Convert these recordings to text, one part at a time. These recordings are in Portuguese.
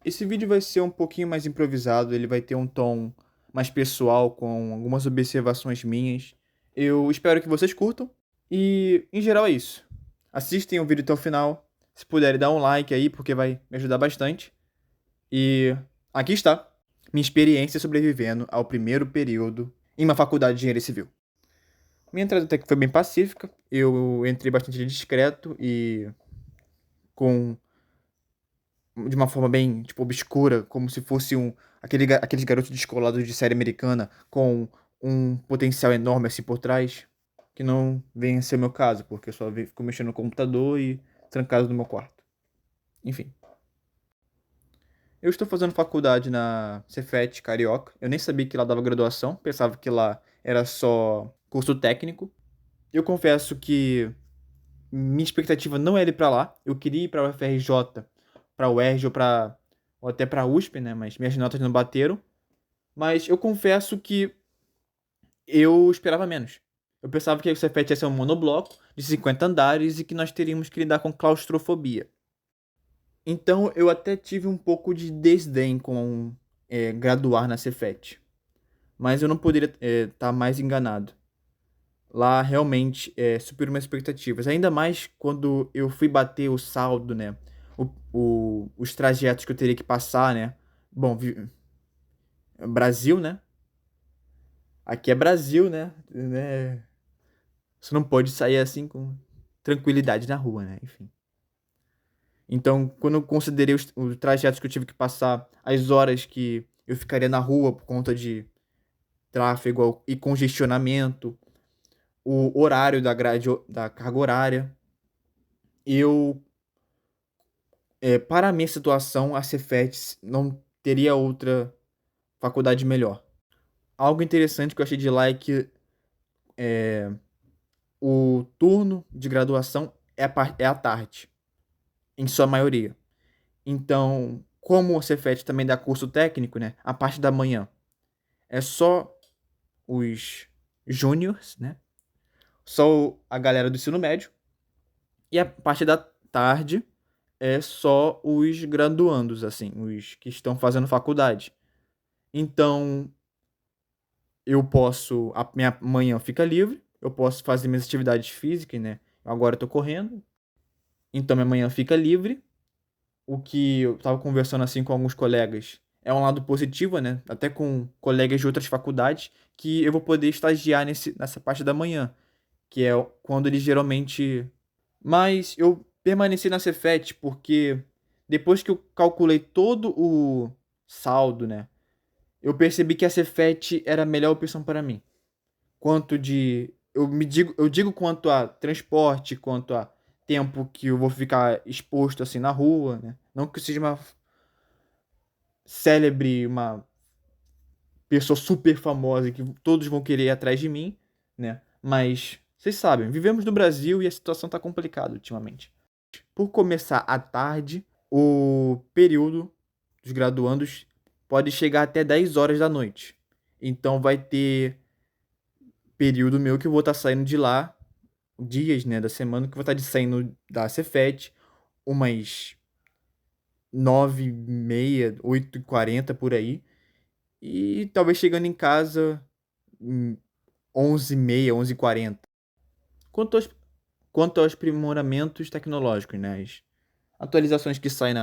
Esse vídeo vai ser um pouquinho mais improvisado, ele vai ter um tom mais pessoal, com algumas observações minhas. Eu espero que vocês curtam. E, em geral, é isso. Assistem o vídeo até o final. Se puderem, dá um like aí, porque vai me ajudar bastante. E aqui está minha experiência sobrevivendo ao primeiro período em uma faculdade de engenharia civil. Minha entrada até que foi bem pacífica. Eu entrei bastante discreto e com de uma forma bem, tipo, obscura, como se fosse aqueles garotos descolados de série americana com um potencial enorme assim por trás, que não vem a ser o meu caso, porque eu só fico mexendo no computador e trancado no meu quarto. Enfim. Eu estou fazendo faculdade na Cefet Carioca. Eu nem sabia que lá dava graduação, pensava que lá era só curso técnico. Eu confesso que minha expectativa não era ir pra lá. Eu queria ir pra UFRJ, pra UERJ ou até pra USP, né? Mas minhas notas não bateram. Mas eu confesso que eu esperava menos. Eu pensava que a Cefet ia ser um monobloco de 50 andares e que nós teríamos que lidar com claustrofobia. Então eu até tive um pouco de desdém com graduar na Cefet. Mas eu não poderia estar mais enganado. Lá realmente superou minhas expectativas. Ainda mais quando eu fui bater o saldo, né? Os trajetos que eu teria que passar, né? Bom, Brasil, né? Aqui é Brasil, né? Você não pode sair assim com tranquilidade na rua, né? Enfim. Então, quando eu considerei os trajetos que eu tive que passar, as horas que eu ficaria na rua por conta de tráfego e congestionamento, o horário da grade da carga horária, eu para a minha situação, a Cefet não teria outra faculdade melhor. Algo interessante que eu achei de lá é que o turno de graduação é à tarde, em sua maioria. Então, como a Cefet também dá curso técnico, né? A parte da manhã é só os júniors, né? Só a galera do ensino médio. E a parte da tarde é só os graduandos, assim, os que estão fazendo faculdade. Então, a minha manhã fica livre, eu posso fazer minhas atividades físicas, né? Agora eu tô correndo, então minha manhã fica livre. O que eu tava conversando assim com alguns colegas é um lado positivo, né? Até com colegas de outras faculdades, que eu vou poder estagiar nessa parte da manhã, que é quando eles geralmente. Mas eu permaneci na Cefet porque depois que eu calculei todo o saldo, né? Eu percebi que a Cefet era a melhor opção para mim. Quanto de. Eu digo quanto a transporte, quanto a tempo que eu vou ficar exposto assim na rua, né? Não que eu seja uma célebre, uma pessoa super famosa que todos vão querer ir atrás de mim, né? Mas vocês sabem, vivemos no Brasil e a situação tá complicada ultimamente. Por começar à tarde, o período dos graduandos pode chegar até 10 horas da noite. Então vai ter período meu que eu vou estar saindo de lá, dias, né, da semana que eu vou estar saindo da Cefet, umas 9h30, 8h40 por aí. E talvez chegando em casa 11h30, 11h40. Quanto aos, quanto aos aprimoramentos tecnológicos, né? As atualizações que saem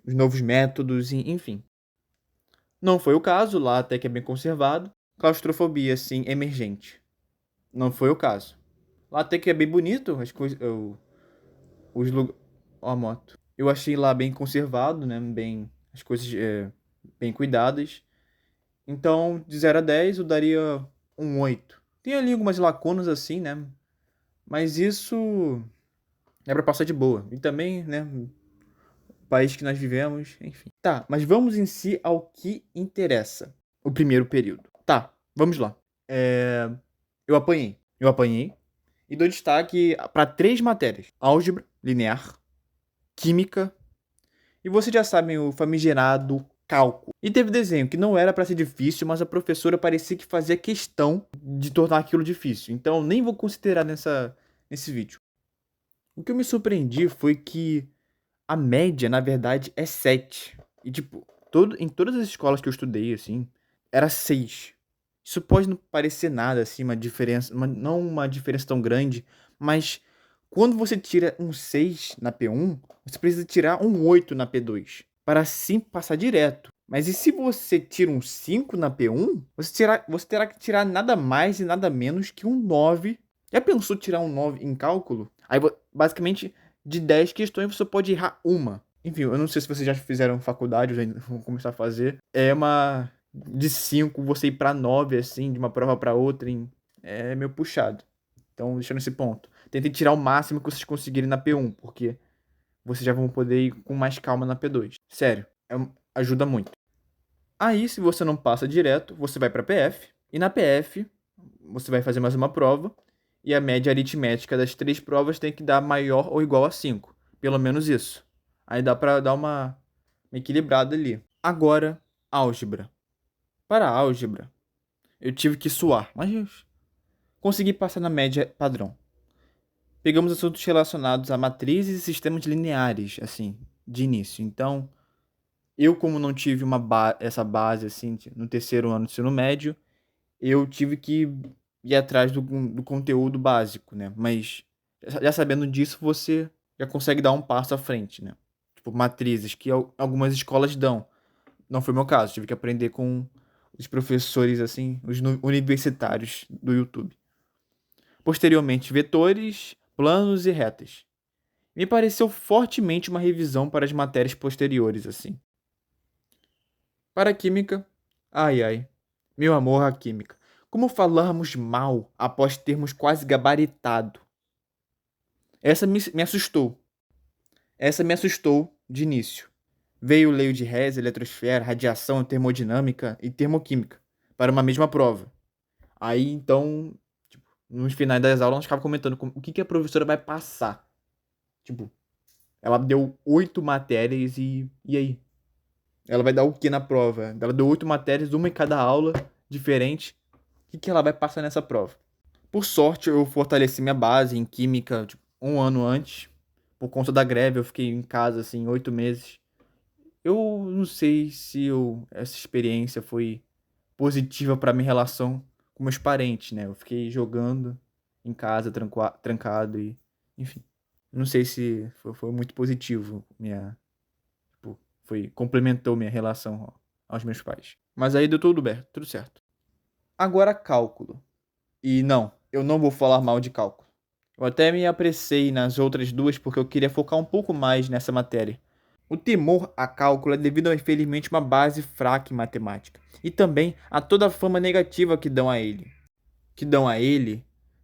os novos métodos, enfim. Não foi o caso, lá até que é bem conservado. Claustrofobia, assim, emergente. Não foi o caso. Lá até que é bem bonito, as coisas. Os lugares. Ó, a moto. Eu achei lá bem conservado, né? Bem. As coisas bem cuidadas. Então, de 0 a 10, eu daria um 8. Tem ali algumas lacunas assim, né? Mas isso é pra passar de boa. E também, né? O país que nós vivemos, enfim. Tá, mas vamos em si ao que interessa. O primeiro período. Tá, vamos lá. É, eu apanhei. Eu apanhei. E dou destaque para 3 matérias: álgebra linear, química e vocês já sabem o famigerado cálculo. E teve desenho que não era para ser difícil, mas a professora parecia que fazia questão de tornar aquilo difícil. Então nem vou considerar nesse vídeo. O que eu me surpreendi foi que A média, na verdade, é 7. E, tipo, em todas as escolas que eu estudei, assim, era 6. Isso pode não parecer nada, assim, uma diferença, não uma diferença tão grande, mas quando você tira um 6 na P1, você precisa tirar um 8 na P2, para assim passar direto. Mas e se você tira um 5 na P1, você terá que tirar nada mais e nada menos que um 9. Já pensou tirar um 9 em cálculo? Aí, basicamente, de 10 questões você pode errar uma. Enfim, eu não sei se vocês já fizeram faculdade ou já vão começar a fazer. É uma de 5 você ir pra 9 assim, de uma prova pra outra, é meio puxado. Então, deixando esse ponto. Tentem tirar o máximo que vocês conseguirem na P1, porque vocês já vão poder ir com mais calma na P2. Sério, ajuda muito. Aí, se você não passa direto, você vai pra PF. E na PF, você vai fazer mais uma prova. E a média aritmética das 3 provas tem que dar maior ou igual a 5. Pelo menos isso. Aí dá pra dar uma equilibrada ali. Agora, álgebra. Para a álgebra, eu tive que suar, mas eu consegui passar na média padrão. Pegamos assuntos relacionados a matrizes e sistemas lineares, assim, de início. Então, eu como não tive essa base, assim, no terceiro ano do ensino médio, eu tive que ir atrás do conteúdo básico, né? Mas, já sabendo disso, você já consegue dar um passo à frente, né? Tipo, matrizes, que algumas escolas dão. Não foi o meu caso, tive que aprender com os professores, assim, os universitários do YouTube. Posteriormente, vetores, planos e retas. Me pareceu fortemente uma revisão para as matérias posteriores, assim. Para a química, ai ai, meu amor à química. Como falarmos mal após termos quase gabaritado? Essa me assustou. Essa me assustou de início. Veio Lei de Hess, eletrosfera, radiação, termodinâmica e termoquímica para uma mesma prova. Aí, então, tipo, nos finais das aulas, nós ficava comentando o que a professora vai passar. Tipo, ela deu 8 matérias e aí? Ela vai dar o que na prova? Ela deu 8 matérias, uma em cada aula, diferente. O que ela vai passar nessa prova? Por sorte, eu fortaleci minha base em química, tipo, um ano antes. Por conta da greve, eu fiquei em casa, assim, 8 meses. Eu não sei se essa experiência foi positiva para minha relação com meus parentes, né? Eu fiquei jogando em casa, trancado e, enfim. Não sei se foi muito positivo tipo, complementou minha relação aos meus pais. Mas aí deu tudo bem, tudo certo. Agora cálculo. E não, eu não vou falar mal de cálculo. Eu até me apressei nas outras duas porque eu queria focar um pouco mais nessa matéria. O temor a cálculo é devido a, infelizmente, uma base fraca em matemática. E também a toda a fama negativa que dão a ele.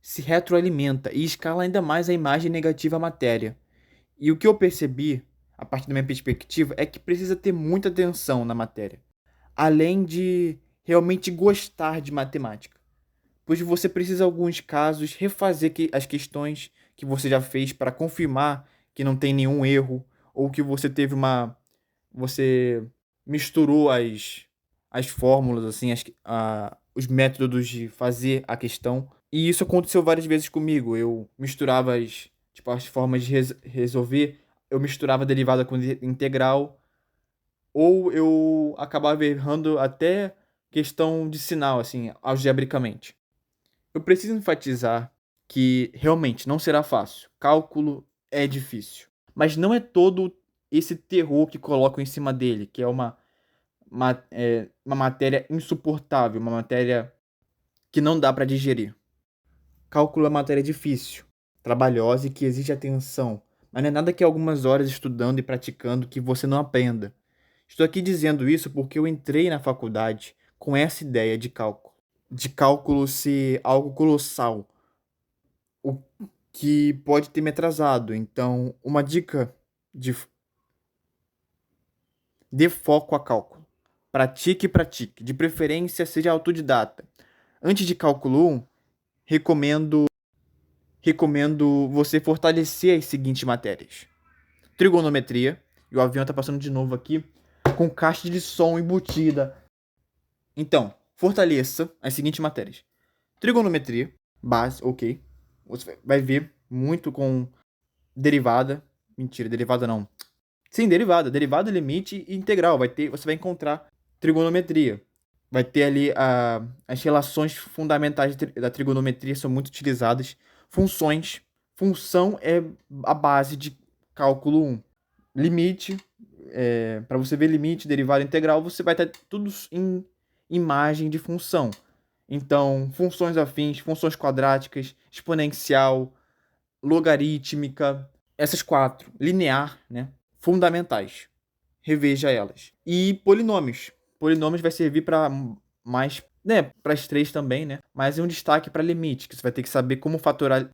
Se retroalimenta e escala ainda mais a imagem negativa à matéria. E o que eu percebi, a partir da minha perspectiva, é que precisa ter muita atenção na matéria. Além de realmente gostar de matemática. Pois você precisa, em alguns casos, refazer as questões que você já fez para confirmar que não tem nenhum erro ou que você teve você misturou as fórmulas, assim, os métodos de fazer a questão. E isso aconteceu várias vezes comigo. Eu misturava as formas de resolver, eu misturava derivada com integral, ou eu acabava errando até questão de sinal, assim, algebricamente. Eu preciso enfatizar que realmente não será fácil. Cálculo é difícil. Mas não é todo esse terror que colocam em cima dele, que é uma matéria insuportável, uma matéria que não dá para digerir. Cálculo é uma matéria difícil, trabalhosa e que exige atenção, mas não é nada que algumas horas estudando e praticando que você não aprenda. Estou aqui dizendo isso porque eu entrei na faculdade com essa ideia de cálculo ser algo colossal, o que pode ter me atrasado. Então, uma dica de dê foco a cálculo. Pratique e pratique. De preferência, seja autodidata. Antes de cálculo 1, recomendo você fortalecer as seguintes matérias: trigonometria, e o avião está passando de novo aqui, com caixa de som embutida. Então, fortaleça as seguintes matérias: trigonometria, base, ok. Você vai ver muito com derivada. Mentira, derivada não. Sim, derivada. Derivada, limite e integral. Você vai encontrar trigonometria. Vai ter ali as relações fundamentais da trigonometria são muito utilizadas. Funções. Função é a base de cálculo 1. Limite. Para você ver limite, derivada integral, você vai ter tudo em imagem de função. Então, funções afins, funções quadráticas, exponencial, logarítmica, essas quatro, linear, né? Fundamentais. Reveja elas. E polinômios. Polinômios vai servir para mais, né, para as três também, né? Mas é um destaque para limite, que você vai ter que saber como fatorar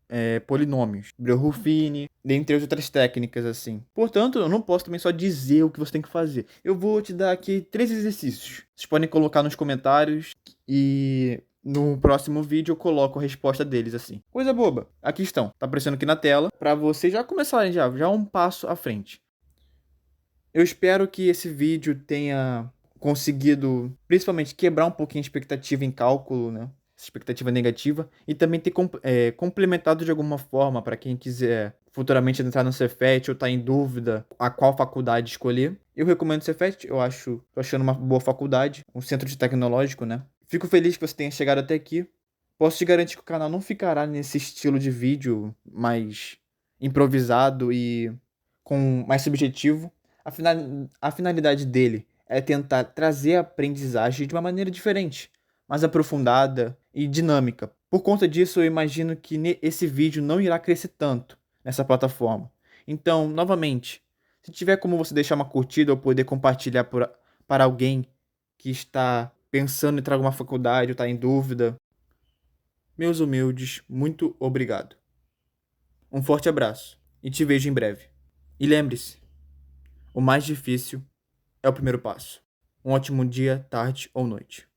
polinômios. Breuer-Ruffini, dentre outras técnicas assim. Portanto, eu não posso também só dizer o que você tem que fazer. Eu vou te dar aqui 3 exercícios. Vocês podem colocar nos comentários e no próximo vídeo eu coloco a resposta deles assim. Coisa boba. Aqui estão. Tá aparecendo aqui na tela para vocês já começarem já um passo à frente. Eu espero que esse vídeo tenha conseguido, principalmente, quebrar um pouquinho a expectativa em cálculo, né? Essa expectativa negativa, e também ter complementado de alguma forma para quem quiser futuramente entrar no Cefet ou tá em dúvida a qual faculdade escolher. Eu recomendo o Cefet, tô achando uma boa faculdade, um centro de tecnológico, né? Fico feliz que você tenha chegado até aqui. Posso te garantir que o canal não ficará nesse estilo de vídeo mais improvisado e com mais subjetivo. A finalidade dele é tentar trazer a aprendizagem de uma maneira diferente, mais aprofundada e dinâmica. Por conta disso, eu imagino que esse vídeo não irá crescer tanto nessa plataforma. Então, novamente, se tiver como você deixar uma curtida ou poder compartilhar para alguém que está pensando em entrar em alguma faculdade ou está em dúvida, meus humildes, muito obrigado. Um forte abraço e te vejo em breve. E lembre-se, o mais difícil é o primeiro passo. Um ótimo dia, tarde ou noite.